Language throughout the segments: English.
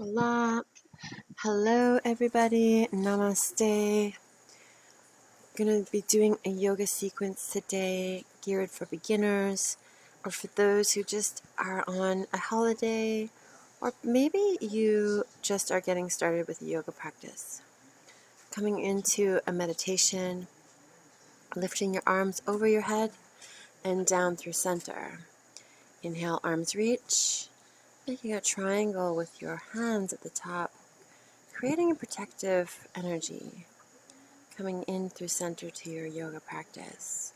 Hola. Hello everybody. Namaste. I'm going to be doing a yoga sequence today geared for beginners or for those who just are on a holiday, or maybe you just are getting started with a yoga practice. Coming into a meditation, lifting your arms over your head and down through center. Inhale, arms reach, making a triangle with your hands at the top, creating a protective energy, coming in through center to your yoga practice.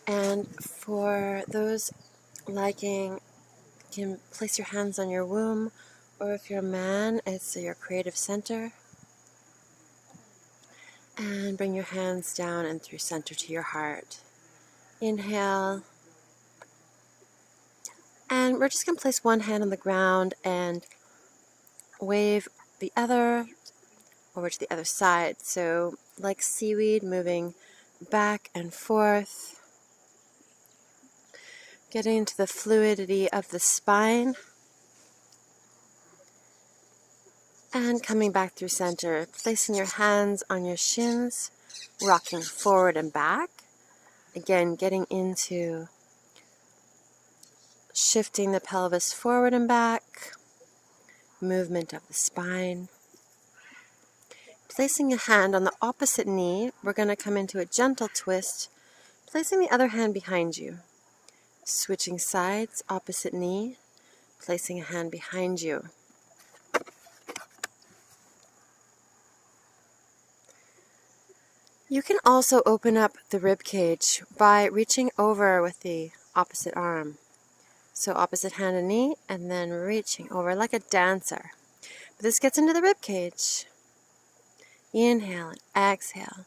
And for those liking, you can place your hands on your womb, or if you're a man, it's your creative center. And bring your hands down and through center to your heart. Inhale. And we're just going to place one hand on the ground and wave the other over to the other side. So like seaweed, moving back and forth, getting into the fluidity of the spine, and coming back through center, placing your hands on your shins, rocking forward and back. Again, getting into shifting the pelvis forward and back, movement of the spine. Placing a hand on the opposite knee, we're going to come into a gentle twist, placing the other hand behind you. Switching sides, opposite knee, placing a hand behind you. You can also open up the rib cage by reaching over with the opposite arm. So opposite hand and knee, and then reaching over like a dancer. But this gets into the rib cage. Inhale and exhale.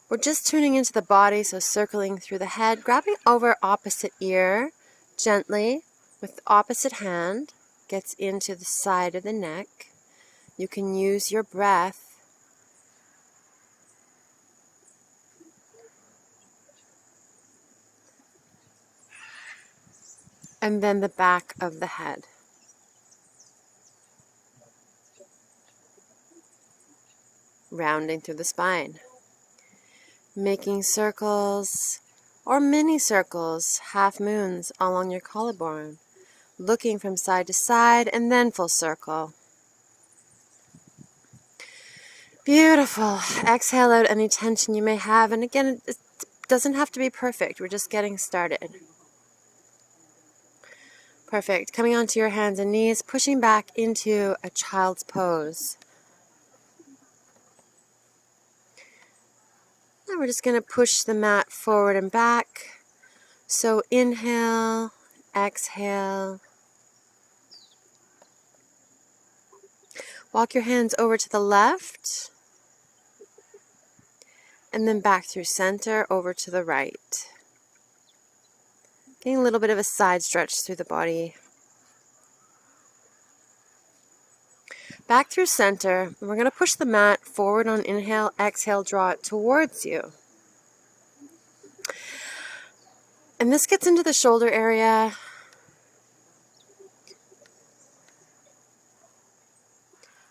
We're just tuning into the body, so circling through the head, grabbing over opposite ear gently with the opposite hand, gets into the side of the neck. You can use your breath and then the back of the head. Rounding through the spine. Making circles or mini circles, half moons along your collarbone. Looking from side to side and then full circle. Beautiful. Exhale out any tension you may have. And again, it doesn't have to be perfect. We're just getting started. Perfect. Coming onto your hands and knees, pushing back into a child's pose. Now we're just going to push the mat forward and back. So inhale, exhale. Walk your hands over to the left. And then back through center over to the right. Getting a little bit of a side stretch through the body. Back through center. We're going to push the mat forward on inhale, exhale, draw it towards you. And this gets into the shoulder area.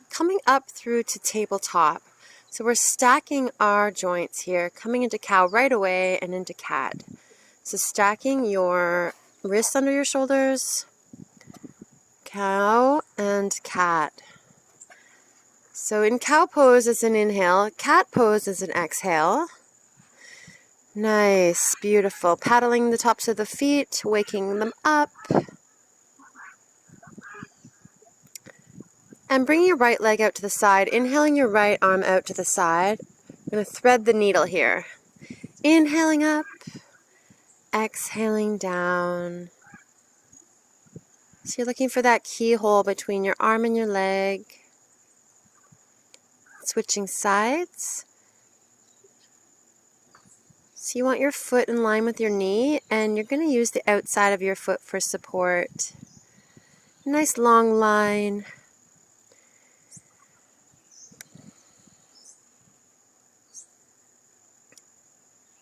Coming up through to tabletop. So we're stacking our joints here, coming into cow right away and into cat. So stacking your wrists under your shoulders, cow and cat. So in cow pose is an inhale, cat pose is an exhale. Nice, beautiful. Paddling the tops of the feet, waking them up. And bringing your right leg out to the side, inhaling your right arm out to the side. I'm going to thread the needle here. Inhaling up, exhaling down. So you're looking for that keyhole between your arm and your leg. Switching sides. So you want your foot in line with your knee, and you're going to use the outside of your foot for support. Nice long line.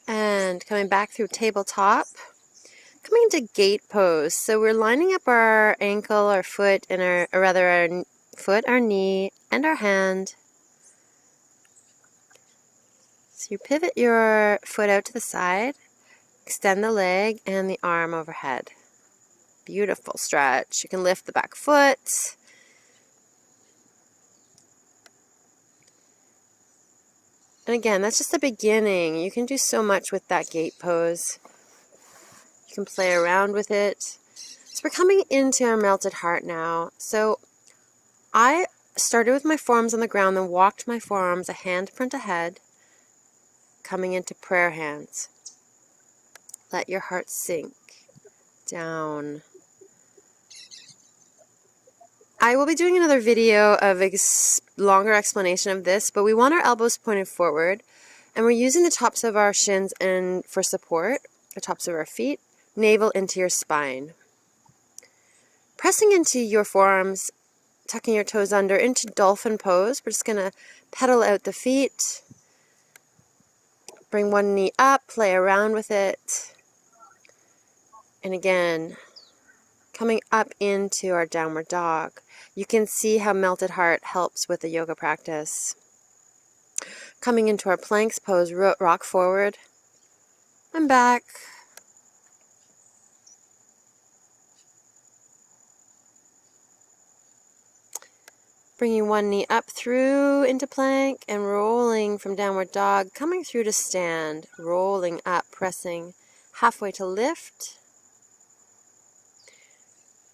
And coming back through tabletop. Coming into gate pose. So we're lining up our ankle, our foot, and our foot, our knee, and our hand. So you pivot your foot out to the side, extend the leg and the arm overhead. Beautiful stretch. You can lift the back foot. And again, that's just the beginning. You can do so much with that gate pose. You can play around with it. So we're coming into our melted heart now. So I started with my forearms on the ground, then walked my forearms a hand print ahead, coming into prayer hands. Let your heart sink down. I will be doing another video of longer explanation of this, but we want our elbows pointed forward, and we're using the tops of our shins and for support, the tops of our feet, navel into your spine. Pressing into your forearms, tucking your toes under into dolphin pose. We're just going to pedal out the feet, bring one knee up, play around with it, and again, coming up into our downward dog. You can see how melted heart helps with the yoga practice. Coming into our planks pose, rock forward and back. Bringing one knee up through into plank and rolling from downward dog, coming through to stand, rolling up, pressing halfway to lift,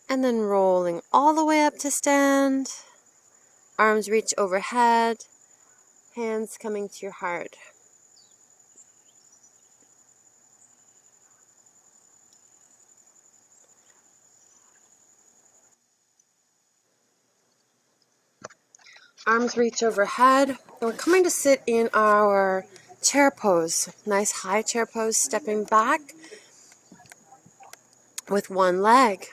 and then rolling all the way up to stand. Arms reach overhead, hands coming to your heart. Arms reach overhead. And we're coming to sit in our chair pose. Nice high chair pose, stepping back with one leg.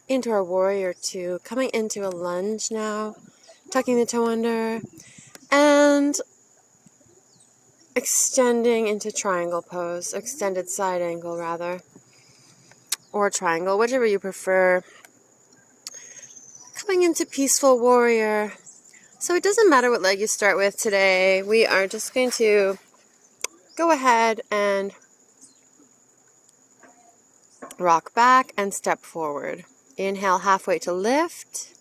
Into our warrior two, coming into a lunge now, tucking the toe under, and extending into triangle pose, extended side angle rather, or triangle, whichever you prefer. Coming into peaceful warrior. So it doesn't matter what leg you start with today. We are just going to go ahead and rock back and step forward. Inhale halfway to lift.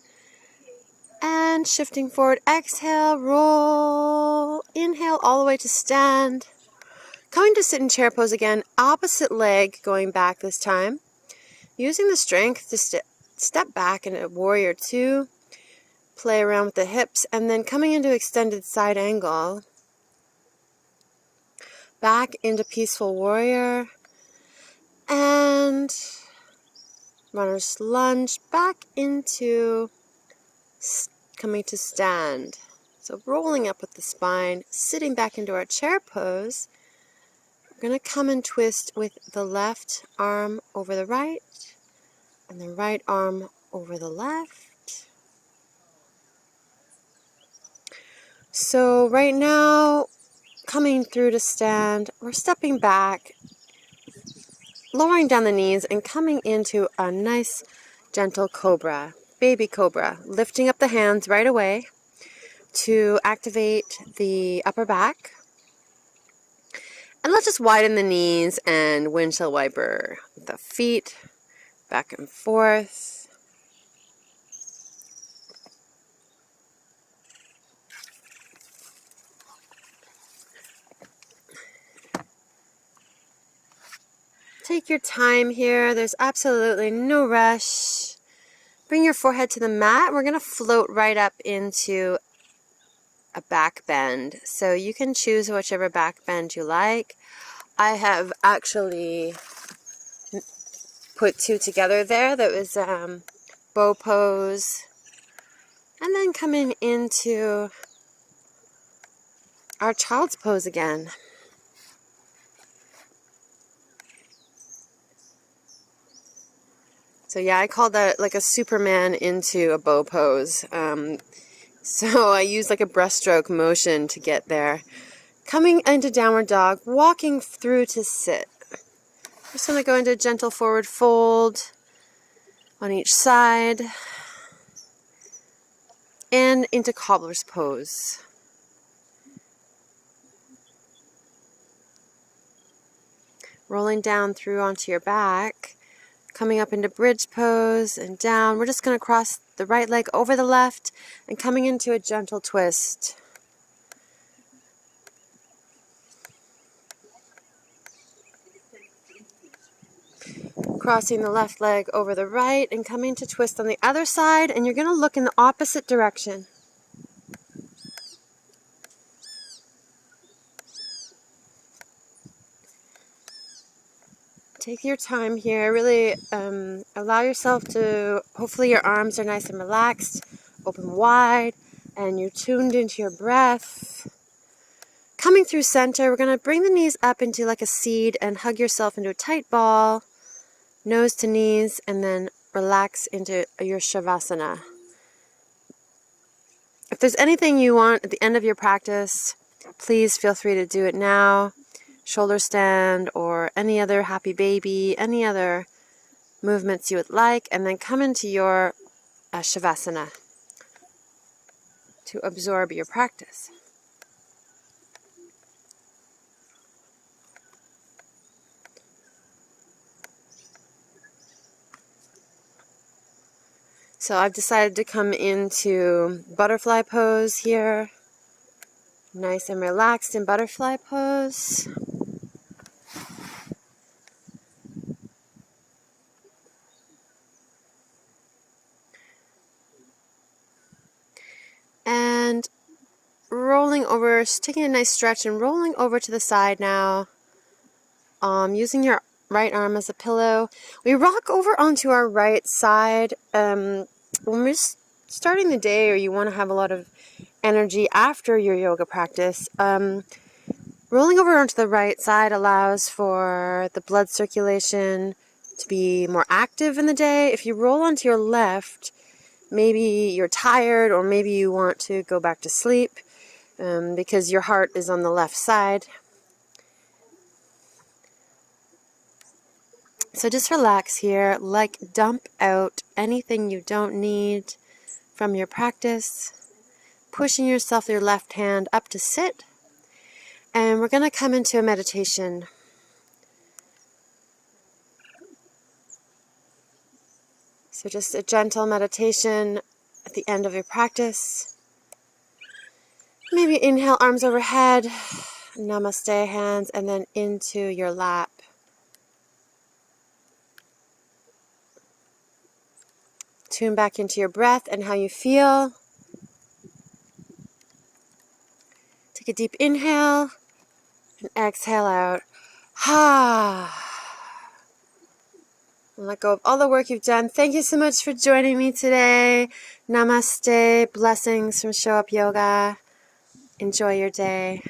And shifting forward, exhale, roll. Inhale all the way to stand. Coming to sit in chair pose again, opposite leg going back this time. Using the strength to step back in a warrior two. Play around with the hips, and then coming into extended side angle. Back into peaceful warrior. And runner's lunge back into coming to stand. So rolling up with the spine, sitting back into our chair pose. We're going to come and twist with the left arm over the right and the right arm over the left. So right now, coming through to stand, we're stepping back, lowering down the knees and coming into a nice gentle cobra, baby cobra, lifting up the hands right away to activate the upper back. And let's just widen the knees and windshield-wiper the feet back and forth. Take your time here. There's absolutely no rush. Bring your forehead to the mat. We're going to float right up into a back bend. So you can choose whichever back bend you like. I have actually put two together there. That was bow pose. And then coming into our child's pose again. So yeah, I call that like a Superman into a bow pose. So I use like a breaststroke motion to get there. Coming into downward dog, walking through to sit. Just want to go into a gentle forward fold on each side and into cobbler's pose. Rolling down through onto your back, coming up into bridge pose and down. We're just going to cross the right leg over the left and coming into a gentle twist. Crossing the left leg over the right and coming to twist on the other side, and you're going to look in the opposite direction. Take your time here. Really allow yourself to, hopefully your arms are nice and relaxed, open wide, and you're tuned into your breath. Coming through center, we're going to bring the knees up into like a seed and hug yourself into a tight ball, nose to knees, and then relax into your shavasana. If there's anything you want at the end of your practice, please feel free to do it now. Shoulder stand or any other happy baby, any other movements you would like, and then come into your shavasana to absorb your practice. So I've decided to come into butterfly pose here. Nice and relaxed in butterfly pose. And rolling over, just taking a nice stretch and rolling over to the side now. Using your right arm as a pillow. We rock over onto our right side. When we're starting the day, or you want to have a lot of energy after your yoga practice, rolling over onto the right side allows for the blood circulation to be more active in the day. If you roll onto your left, maybe you're tired or maybe you want to go back to sleep because your heart is on the left side. So just relax here, dump out anything you don't need from your practice, pushing yourself with your left hand up to sit. And we're going to come into a meditation. So just a gentle meditation at the end of your practice. Maybe inhale, arms overhead, namaste hands, and then into your lap. Tune back into your breath and how you feel. Take a deep inhale and exhale out. And let go of all the work you've done. Thank you so much for joining me today. Namaste. Blessings from Show Up Yoga. Enjoy your day.